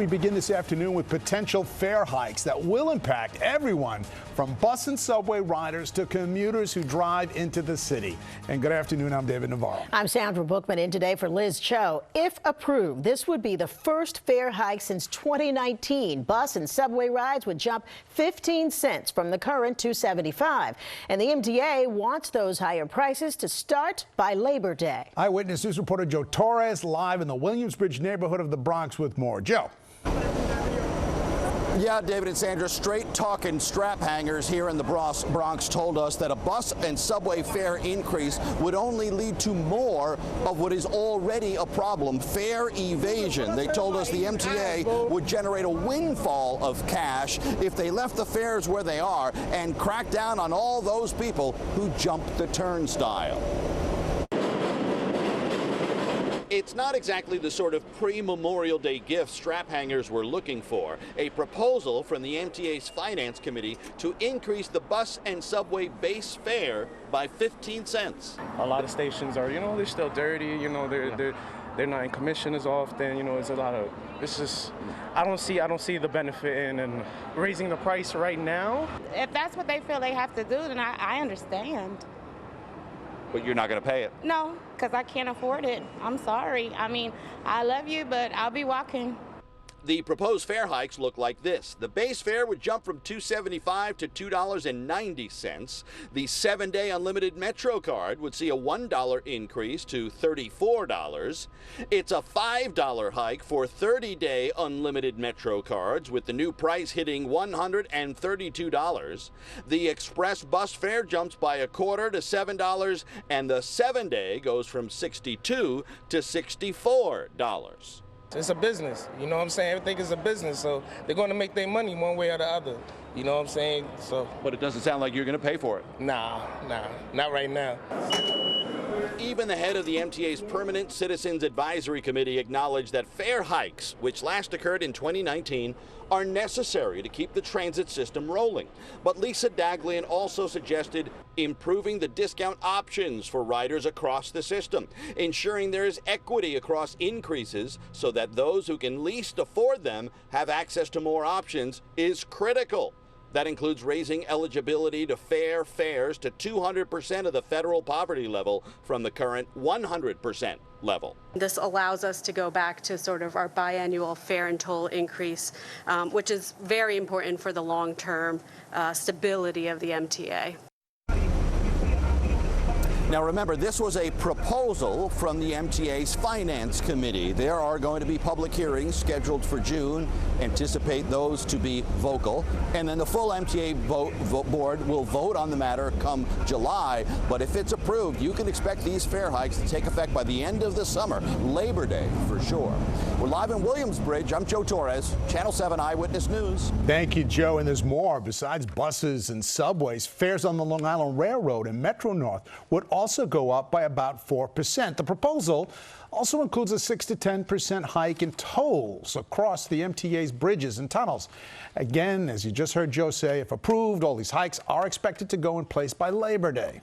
We begin this afternoon with potential fare hikes that will impact everyone from bus and subway riders to commuters who drive into the city. And good afternoon, I'm David Navarro. I'm Sandra Bookman in today for Liz Cho. If approved, this would be the first fare hike since 2019. Bus and subway rides would jump 15 cents from the current $2.75. And the MTA wants those higher prices to start by Labor Day. Eyewitness News reporter Joe Torres live in the Williamsbridge neighborhood of the Bronx with more. Joe. Yeah, David and Sandra, straight talking strap hangers here in the Bronx told us that a bus and subway fare increase would only lead to more of what is already a problem, fare evasion. They told us the MTA would generate a windfall of cash if they left the fares where they are and crack down on all those people who jumped the turnstile. It's not exactly the sort of pre-Memorial Day gift strap hangers were looking for. A proposal from the MTA's Finance Committee to increase the bus and subway base fare by 15 cents. A lot of stations are, they're still dirty, they're not in commission as often, it's a lot of, it's just, I don't see the benefit in raising the price right now. If that's what they feel they have to do, then I understand. But you're not going to pay it? No, because I can't afford it. I'm sorry. I mean, I love you, but I'll be walking. The proposed fare hikes look like this. The base fare would jump from $2.75 to $2.90. The 7-day unlimited MetroCard would see a $1 increase to $34. It's a $5 hike for 30-day unlimited MetroCards, with the new price hitting $132. The express bus fare jumps by a quarter to $7, and the 7-day goes from $62 to $64. It's a business, you know what I'm saying? Everything is a business, so they're going to make their money one way or the other, you know what I'm saying? So. But it doesn't sound like you're going to pay for it. Nah, not right now. Even the head of the MTA's Permanent Citizens Advisory Committee acknowledged that fare hikes, which last occurred in 2019, are necessary to keep the transit system rolling. But Lisa Daglian also suggested improving the discount options for riders across the system, ensuring there is equity across increases so that those who can least afford them have access to more options is critical. That includes raising eligibility to fair fares to 200% of the federal poverty level from the current 100% level. This allows us to go back to sort of our biannual fare and toll increase, which is very important for the long-term stability of the MTA. Now remember, this was a proposal from the MTA's Finance Committee. There are going to be public hearings scheduled for June. Anticipate those to be vocal. And then the full MTA board will vote on the matter come July. But if it's approved, you can expect these fare hikes to take effect by the end of the summer, Labor Day for sure. We're live in Williamsbridge. I'm Joe Torres, Channel 7 Eyewitness News. Thank you, Joe. And there's more. Besides buses and subways, fares on the Long Island Railroad and Metro North would also go up by about 4%. The proposal also includes a 6 to 10% hike in tolls across the MTA's bridges and tunnels. Again, as you just heard Joe say, if approved, all these hikes are expected to go in place by Labor Day.